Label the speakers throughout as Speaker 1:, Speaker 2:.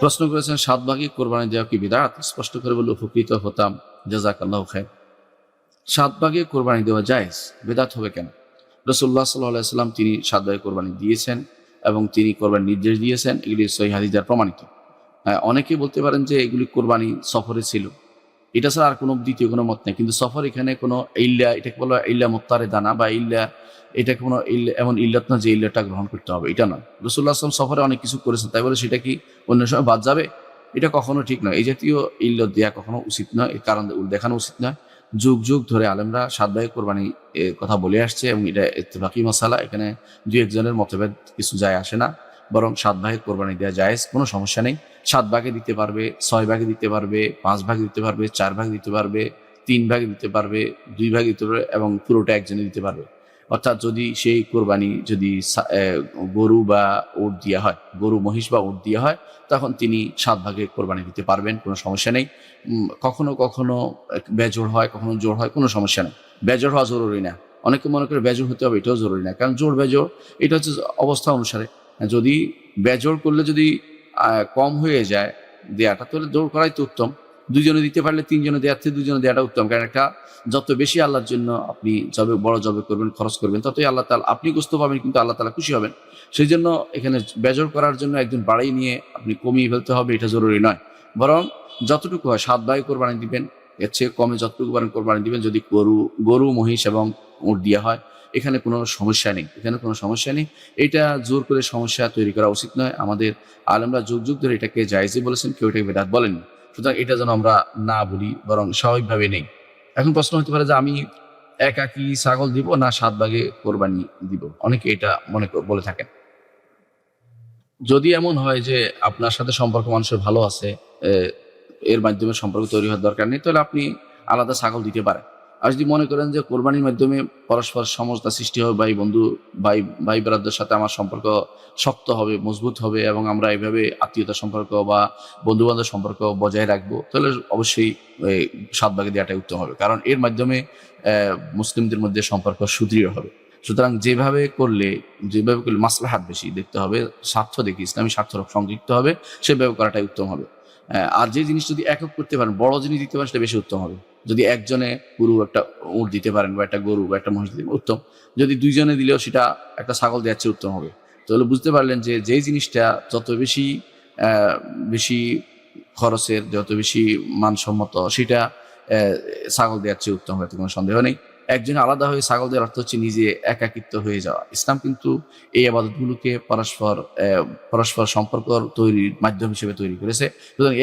Speaker 1: প্রশ্ন করেছেন, 7 ভাগে কোরবানি দেওয়া কি বিদআত? স্পষ্ট করে বলে উপকৃত হতাম। জাযাকাল্লাহু খাইর। 7 ভাগে কোরবানি দেওয়া জায়েজ, বিদআত হবে কেন? রাসূলুল্লাহ সাল্লাল্লাহু আলাইহি ওয়াসাল্লাম তিনি 7 ভাগে কোরবানি দিয়েছেন এবং তিনি কোরবানির নির্দেশ দিয়েছেন। এগুলি সহিহ হাদিস দ্বারা প্রমাণিত। অনেকেই বলতে পারেন যে এগুলি কোরবানি সফরে ছিল। এটা ছাড়া আর কোনো দ্বিতীয় কোনো মত নেই। কিন্তু সফর এখানে কোনো ইল্লা, এটাকে বলা হয় ইল্লা মুত্তারিদা না, বা ইল্লা এটা কোনো ইল্লা এমন ইল্লাত না যে ইল্লাটা গ্রহণ করতে হবে, এটা নয়। রাসূলুল্লাহ সাল্লাল্লাহু আলাইহি ওয়াসাল্লাম সফরে অনেক কিছু করেছেন, তাই বলে সেটা কি অন্য সময় বাদ যাবে? এটা কখনো ঠিক নয়। এই জাতীয় ইল্লত দেয়া কখনো উচিত নয়, এর কারণ দেখানো উচিত নয়। যুগ যুগ ধরে আলেমরা 7 ভাগে কোরবানি কথা বলে আসছে এবং এটা ইত্তেফাকি মাসালা। এখানে 2-1 জনের মতভেদ কিছু যায় আসে না, বরং 7 ভাগে কোরবানি দেওয়া জায়েজ, কোনো সমস্যা নেই। 7 ভাগে দিতে পারবে, 6 ভাগে দিতে পারবে, 5 ভাগে দিতে পারবে, 4 ভাগে দিতে পারবে, 3 ভাগে দিতে পারবে, 2 ভাগে দিতে পারবে এবং পুরোটা একজনে দিতে পারবে। অর্থাৎ যদি সেই কোরবানি যদি গরু বা উট দেওয়া হয়, গরু মহিষ বা উট দেওয়া হয়, তখন তিনি 7 ভাগে কোরবানি দিতে পারবেন, কোনো সমস্যা নেই। কখনো কখনো বেজোড় হয়, কখনো জোড় হয়, কোনো সমস্যা নেই। বেজোড় হওয়া জরুরি না। অনেকে মনে করে বেজোড় হতে হবে, এটাও জরুরি না। কারণ জোড় বেজোড় এটা হচ্ছে অবস্থা অনুসারে। যদি বেজোড় করলে যদি কম হয়ে যায় দেয়াটা, তাহলে জোড় করাই তো উত্তম। 2 জনে দিতে পারলে 3 জনে দেওয়ার থেকে 2 জনে দেওয়াটা উত্তম। কারণ একটা যত বেশি আল্লাহর জন্য আপনি বড় জবে করবেন, খরচ করবেন, ততই আল্লাহ তাআলা আপনি গোস্ত পাবেন, কিন্তু আল্লাহ তাআলা খুশি হবেন। সেই জন্য এখানে বেজোড় করার জন্য একজন বাড়াই নিয়ে আপনি কমিয়ে ফেলতে হবে, এটা জরুরি নয়। বরং যতটুকু হয় 7 ভাগে কোরবানি দিবেন, এর চেয়ে কমে যতটুকু পারেন কোরবানি দিবেন। যদি গরু মহিষ এবং উট দেওয়া হয়, এখানে কোনো সমস্যা নেই, এখানে কোনো সমস্যা নেই। এটা জোর করে সমস্যা তৈরি করা উচিত নয়। আমাদের আলেমরা যুগ যুগ ধরে এটাকে জায়েজই বলেছেন, কেউ এটাকে বিদআত বলেননি। সুতরাং এটা যেন আমরা না বলি, বরং স্বাভাবিকভাবে নেই। এখন প্রশ্ন হতে পারে যে আমি একাকী ছাগল দিব না 7 ভাগে কোরবানি দিব? অনেকে এটা বলে থাকেন। যদি এমন হয় যে আপনার সাথে সম্পর্ক মানুষের ভালো আছে, এর মাধ্যমে সম্পর্ক তৈরি হওয়ার দরকার নেই, তাহলে আপনি আলাদা ছাগল দিতে পারেন। আর যদি মনে করেন যে কোরবানির মাধ্যমে পরস্পর সমঝোতা সৃষ্টি হবে, ভাই ব্রাদারদের সাথে আমার সম্পর্ক শক্ত হবে, মজবুত হবে এবং আমরা এইভাবে আত্মীয়তার সম্পর্ক বা বন্ধু বান্ধব সম্পর্ক বজায় রাখবো, তাহলে অবশ্যই 7 ভাগে দেওয়াটাই উত্তম হবে। কারণ এর মাধ্যমে মুসলিমদের মধ্যে সম্পর্ক সুদৃঢ় হবে। সুতরাং যেভাবে করলে মাসলাহাত বেশি দেখতে হবে, স্বার্থ দেখি ইসলামী স্বার্থ সংযুক্ত হবে, সেভাবে করাটাই উত্তম হবে। আর যে জিনিস যদি একক করতে পারেন, বড় জিনিস দিতে পারেন, সেটা বেশি উত্তম হবে। যদি একজনে পুরো একটা উট দিতে পারেন বা একটা গরু বা একটা মহিষ দিতে পারেন, উত্তম। যদি 2 জনে দিলেও সেটা একটা ছাগল দেওয়ার চেয়ে উত্তম হবে। তাহলে বুঝতে পারলেন যে যেই জিনিসটা যত বেশি বেশি খরচের, যত বেশি মানসম্মত, সেটা ছাগল দেওয়ার চেয়ে উত্তম হবে, কোনো সন্দেহ নেই। একজন আলাদা হয়ে ছাগল দেওয়ার অর্থ হচ্ছে নিজে একাকিত্ব হয়ে যাওয়া। ইসলাম কিন্তু এই ইবাদতগুলোকে পরস্পর সম্পর্ক তৈরির মাধ্যম হিসেবে তৈরি করেছে, সুতরাং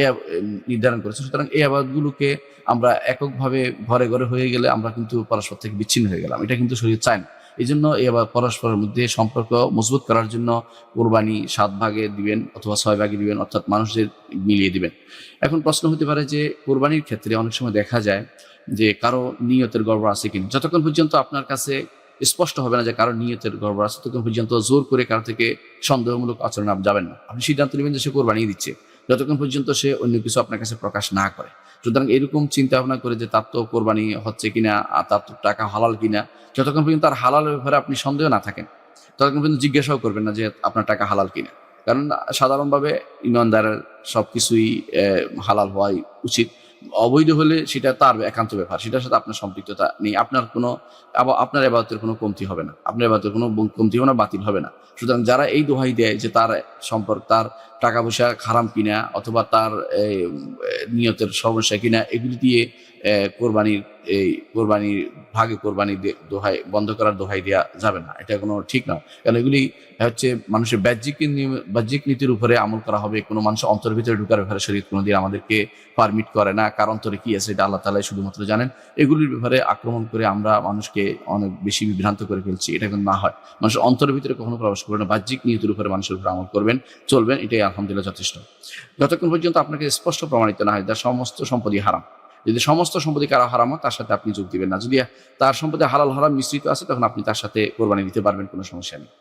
Speaker 1: নির্ধারণ করেছে। সুতরাং এই ইবাদতগুলোকে আমরা এককভাবে ঘরে ঘরে হয়ে গেলে আমরা কিন্তু পরস্পর থেকে বিচ্ছিন্ন হয়ে গেলাম। এটা কিন্তু শরীয়ত চায় না। এই জন্য পরস্পরের মধ্যে সম্পর্ক মজবুত করার জন্য কোরবানি 7 ভাগে দিবেন অথবা 6 ভাগে দিবেন, অর্থাৎ মানুষদের মিলিয়ে দিবেন। এখন প্রশ্ন হতে পারে যে কোরবানির ক্ষেত্রে অনেক সময় দেখা যায় যে কারো নিয়তের গড়বড় আছে কিনা। যতক্ষণ পর্যন্ত আপনার কাছে স্পষ্ট হবে না যে কারো নিয়তের গড়বড় আছে, ততক্ষণ পর্যন্ত জোর করে কারো থেকে সন্দেহমূলক আচরণে আপনি যাবেন না। আপনি সিদ্ধান্ত নেবেন যে সে কোরবানি দিচ্ছে, যতক্ষণ পর্যন্ত সে অন্য কিছু আপনার কাছে প্রকাশ না করে। সুতরাং এরকম চিন্তা ভাবনা করে যে তার তো কোরবানি হচ্ছে কিনা, আর তার তো টাকা হালাল কিনা, যতক্ষণ পর্যন্ত তার হালালের ব্যাপারে আপনি সন্দেহ না থাকেন, ততক্ষণ পর্যন্ত জিজ্ঞাসাও করবেন না যে আপনার টাকা হালাল কিনা। কারণ সাধারণভাবে ইমানদারের সবকিছুই হালাল হওয়াই উচিত। অবৈধ হলে সেটা তার একান্ত ব্যাপার, সেটার সাথে আপনার সম্পৃক্ততা নেই। আপনার ইবাদতের কোনো কমতি হবে না, আপনার ইবাদতের কোনো কমতি হবে না, বাতিল হবে না। সুতরাং যারা এই দোহাই দেয় যে তার তার টাকা পয়সা হারাম কিনা অথবা তার নিয়তের সমস্যা কিনা, এগুলি দিয়ে কোরবানির ভাগে দোহাই বন্ধ করার দোহাই দেওয়া যাবে না। এটা কোনো ঠিক না। কারণ এগুলি হচ্ছে মানুষের বাহ্যিক নীতির উপরে আমল করা হবে। কোনো মানুষের অন্তরের ভিতরে ঢুকার ব্যাপারে শরীয়ত কোনোদিন আমাদেরকে পারমিট করে না। কার অন্তরে কি আছে এটা আল্লাহ তাআলাই শুধুমাত্র জানেন। এগুলির ব্যাপারে আক্রমণ করে আমরা মানুষকে অনেক বেশি বিভ্রান্ত করে ফেলছি, এটা কিন্তু না হয়। মানুষের অন্তরের ভিতরে কখনো প্রবেশ করবেন না, বাহ্যিক নিয়তের উপরে মানুষের উপরে আমল করবেন, চলবেন, এটাই আলহামদুলিল্লাহ যথেষ্ট। যতক্ষণ পর্যন্ত আপনাকে স্পষ্ট প্রমাণিত না হয় তার সমস্ত সম্পত্তি হারাম। যদি সমস্ত সম্পত্তি কারো হারাম হয়, তার সাথে আপনি যোগ দিবেন না। যদি তার সম্পত্তি হালাল হারাম মিশ্রিত আছে, তখন আপনি তার সাথে কোরবানি দিতে পারবেন, কোনো সমস্যা নেই।